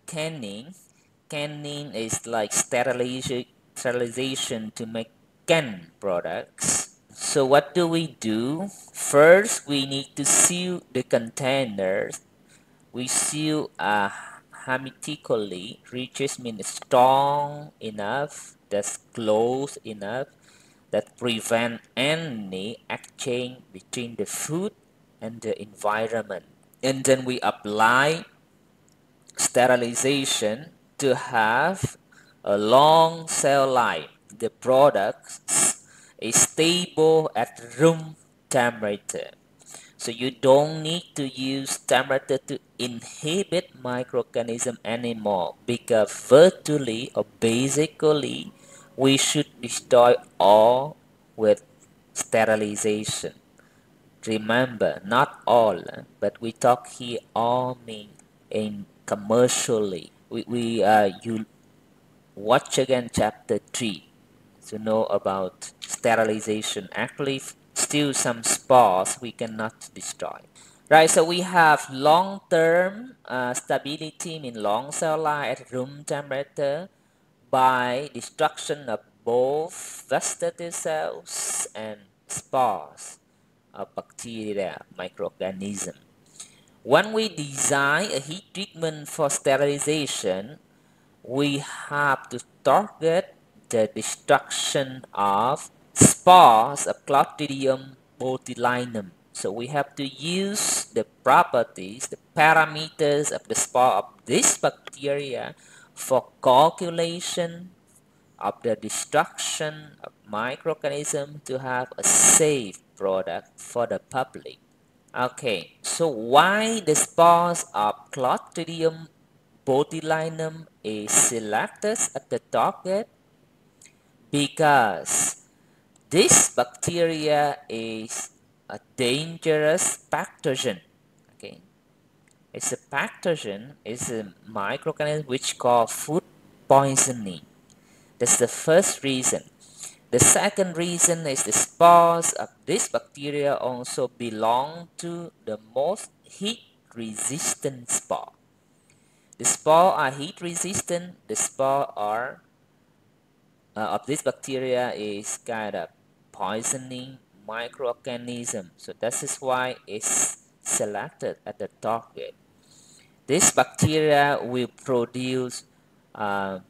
canning. Canning is like sterilization to make canned products. So what do we do? First, we need to seal the containers. We seal hermetically, which means strong enough, that's close enough, that prevent any exchange between the food and the environment. And then we apply sterilization to have a long shelf life. The product is stable at room temperature. So you don't need to use temperature to inhibit microorganism anymore, because virtually or basically we should destroy all with sterilization. Remember, not all, but we talk here all mean in commercially. You watch again chapter 3 to know about sterilization. Actually, still some spores we cannot destroy. Right, so we have long-term stability, mean long cell life at room temperature by destruction of both vegetative cells and spores of bacteria, microorganism. When we design a heat treatment for sterilization, we have to target the destruction of spores of Clostridium botulinum. So we have to use the properties, the parameters of the spore of this bacteria for calculation of the destruction of microorganism to have a safe product for the public. Okay, so why the spores of Clostridium botulinum is selected at the target? Because this bacteria is a dangerous pathogen. Okay, it's a pathogen, it's a microorganism which cause food poisoning. That's the first reason. The second reason is the spores of this bacteria also belong to the most heat-resistant spore. The spore are heat-resistant. The spore are of this bacteria is kind of poisoning microorganism. So that is why it's selected at the target. This bacteria will produce uh,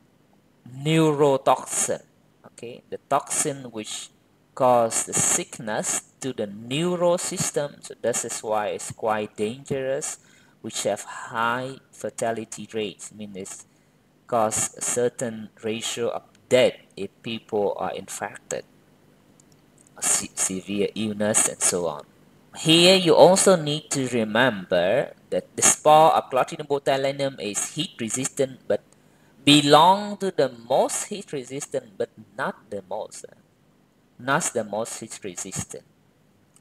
neurotoxin. Okay, the toxin which cause the sickness to the neural system. So this is why it's quite dangerous, which have high fatality rates. I mean, it's cause a certain ratio of death if people are infected, severe illness, and so on. Here you also need to remember that the spore of Clostridium botulinum is heat resistant, but belong to the most heat resistant, but not the most heat resistant.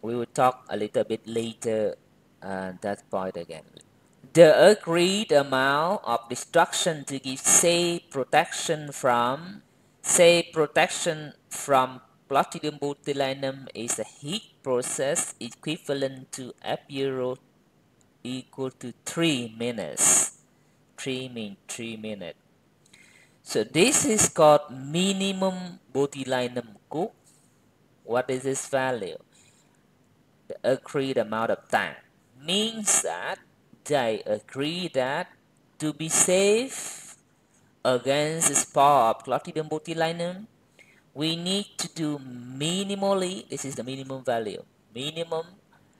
We will talk a little bit later that point again. The agreed amount of destruction to give safe protection from Clostridium botulinum is a heat process equivalent to F0 equal to 3 minutes. 3 means 3 minutes. So this is called minimum botulinum cook. What is this value? The agreed amount of time means that they agree that to be safe against the spore of Clostridium botulinum, we need to do minimally, this is the minimum value, minimum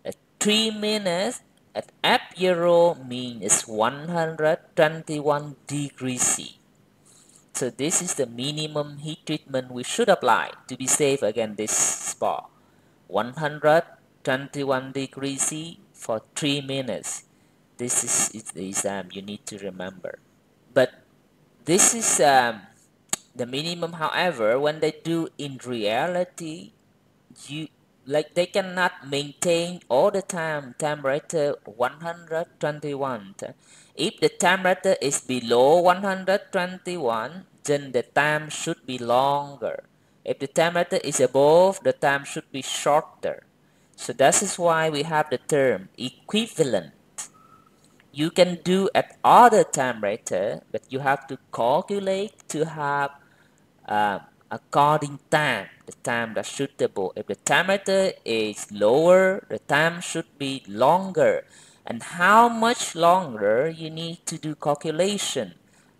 at 3 minutes at F0 means 121 degrees C. So this is the minimum heat treatment we should apply to be safe against this spore. 121 degrees C for 3 minutes. This is the exam you need to remember. But this is the minimum. However, when they do in reality, they cannot maintain all the time temperature 121. If the temperature is below 121, then the time should be longer. If the temperature is above, the time should be shorter. So that is why we have the term equivalent. You can do at other temperature, but you have to calculate to have according time, the time that's suitable. If the temperature is lower, the time should be longer. And how much longer you need to do calculation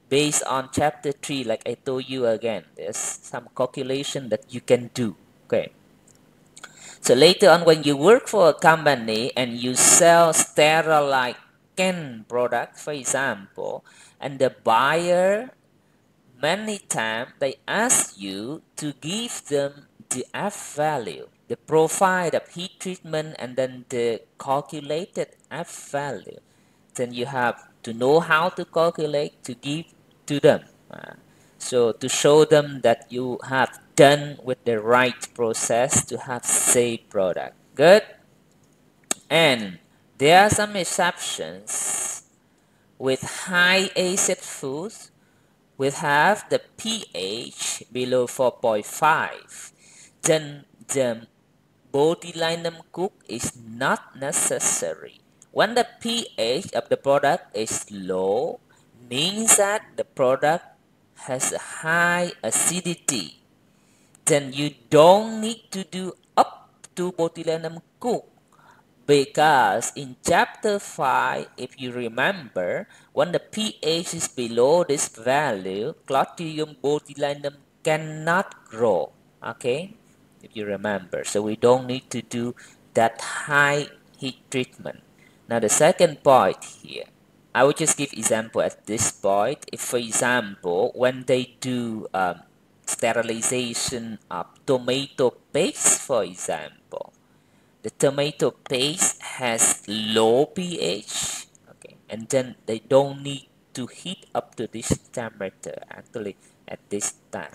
based on chapter 3, like I told you again. There's some calculation that you can do. Okay. So later on, when you work for a company and you sell sterilized canned product, for example, and the buyer many times they ask you to give them the F value, the profile of heat treatment, and then the calculated F value. Then you have to know how to calculate to give to them. So to show them that you have done with the right process to have safe product. Good. And there are some exceptions with high acid foods. We have the pH below 4.5. Then the botulinum cook is not necessary. When the pH of the product is low, means that the product has a high acidity. Then you don't need to do up to botulinum cook, because in chapter 5, if you remember, when the pH is below this value, Clostridium botulinum cannot grow. Okay, if you remember. So we don't need to do that high heat treatment. Now the second point here, I will just give example at this point. If for example, when they do sterilization of tomato paste, for example, the tomato paste has low pH, okay, and then they don't need to heat up to this temperature actually at this time.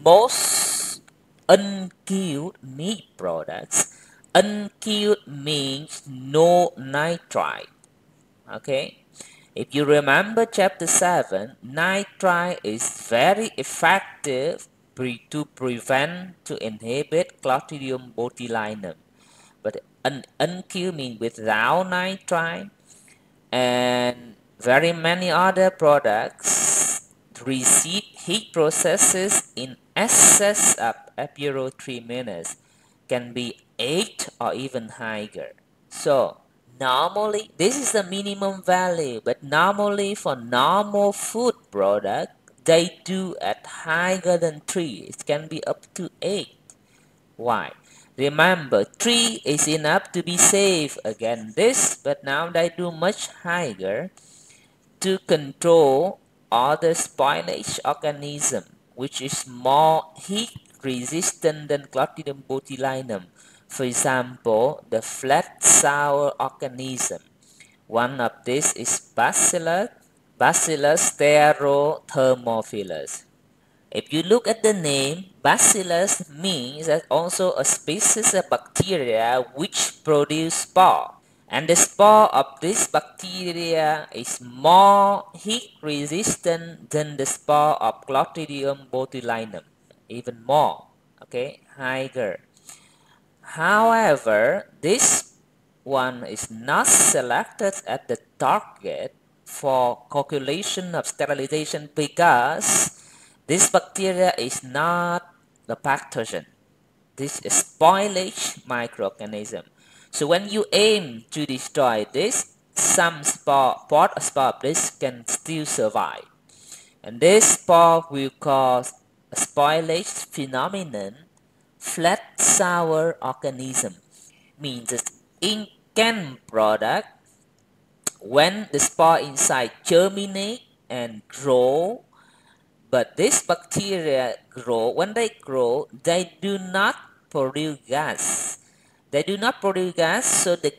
Most unkilled meat products, unkilled means no nitrite, okay. If you remember chapter 7, nitrite is very effective to prevent, to inhibit Clostridium botulinum. But unkilled means without nitrite, and very many other products receive heat processes in excess of apero 3 minutes, can be 8 or even higher. So normally this is the minimum value, but normally for normal food product they do at higher than 3. It can be up to 8. Why? Remember, 3 is enough to be safe against this, but now they do much higher to control other spoilage organism, which is more heat resistant than Clostridium botulinum. For example, the flat sour organism. One of this is Bacillus stearothermophilus. If you look at the name, Bacillus means that also a species of bacteria which produce spore. And the spore of this bacteria is more heat resistant than the spore of Clostridium botulinum, even more, okay, higher. However, this one is not selected at the target for calculation of sterilization because this bacteria is not the pathogen. This is spoilage microorganism. So when you aim to destroy this, some part of spore of this can still survive. And this spore will cause a spoilage phenomenon. Flat sour organism means that in canned product, when the spore inside germinate and grow, but this bacteria grow, when they grow, they do not produce gas. They do not produce gas, so the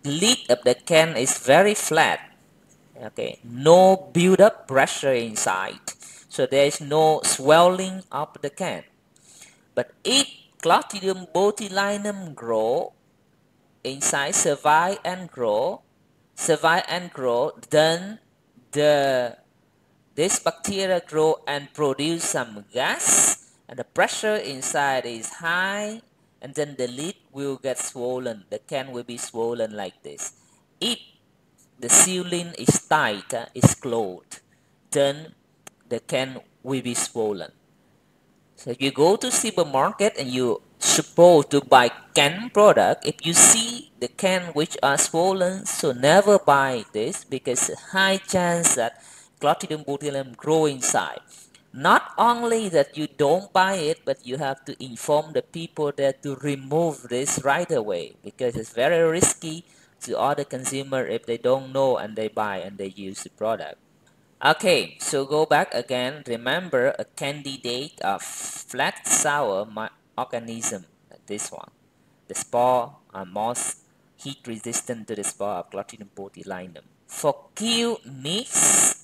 lid of the can is very flat. Okay, no build-up pressure inside, so there is no swelling of the can. But if Clostridium botulinum grow inside, survive and grow, then this bacteria grow and produce some gas, and the pressure inside is high, and then the lid will get swollen. The can will be swollen like this. If the sealing is tight, is closed, then the can will be swollen. So if you go to supermarket and you supposed to buy canned product, if you see the can which are swollen, so never buy this because high chance that Clostridium botulinum grow inside. Not only that you don't buy it, but you have to inform the people there to remove this right away because it's very risky to other consumer if they don't know and they buy and they use the product. Okay, so go back again. Remember a candidate of flat sour organism, this one. The spore are most heat resistant to the spore of Clostridium botulinum. For cured meats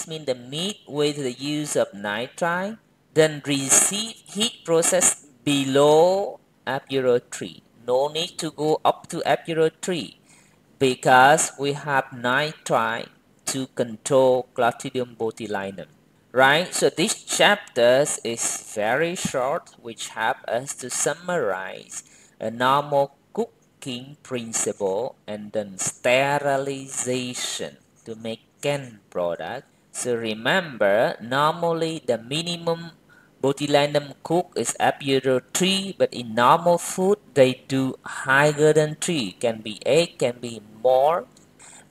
mean the meat with the use of nitrite, then receive heat process below Apero 3. No need to go up to Apero 3 because we have nitrite to control Clostridium botulinum. Right, so this chapter is very short, which help us to summarize a normal cooking principle and then sterilization to make canned product. So remember, normally the minimum botulinum cook is apero 3, but in normal food they do higher than 3, can be 8, can be more.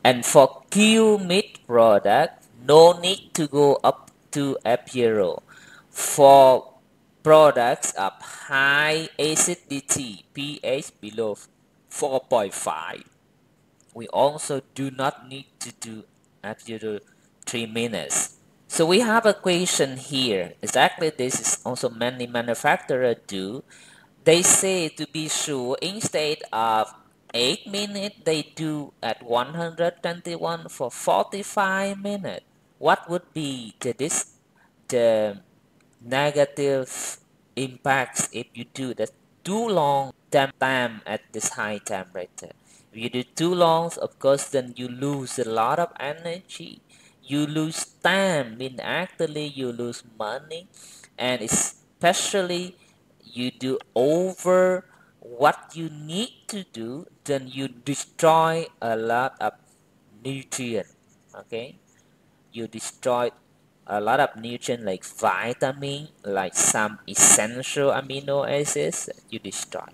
And for Q meat product, no need to go up to apero. For products of high acidity, pH below 4.5, we also do not need to do apero 3 minutes. So we have a question here. Exactly this is also many manufacturers do. They say to be sure instead of 8 minutes they do at 121 for 45 minutes. What would be the negative impacts if you do that too long time at this high temperature? If you do too long, of course, then you lose a lot of energy. You lose time, mean actually you lose money, and especially you do over what you need to do, then you destroy a lot of nutrient. Okay, you destroy a lot of nutrient like vitamin, like some essential amino acids you destroy.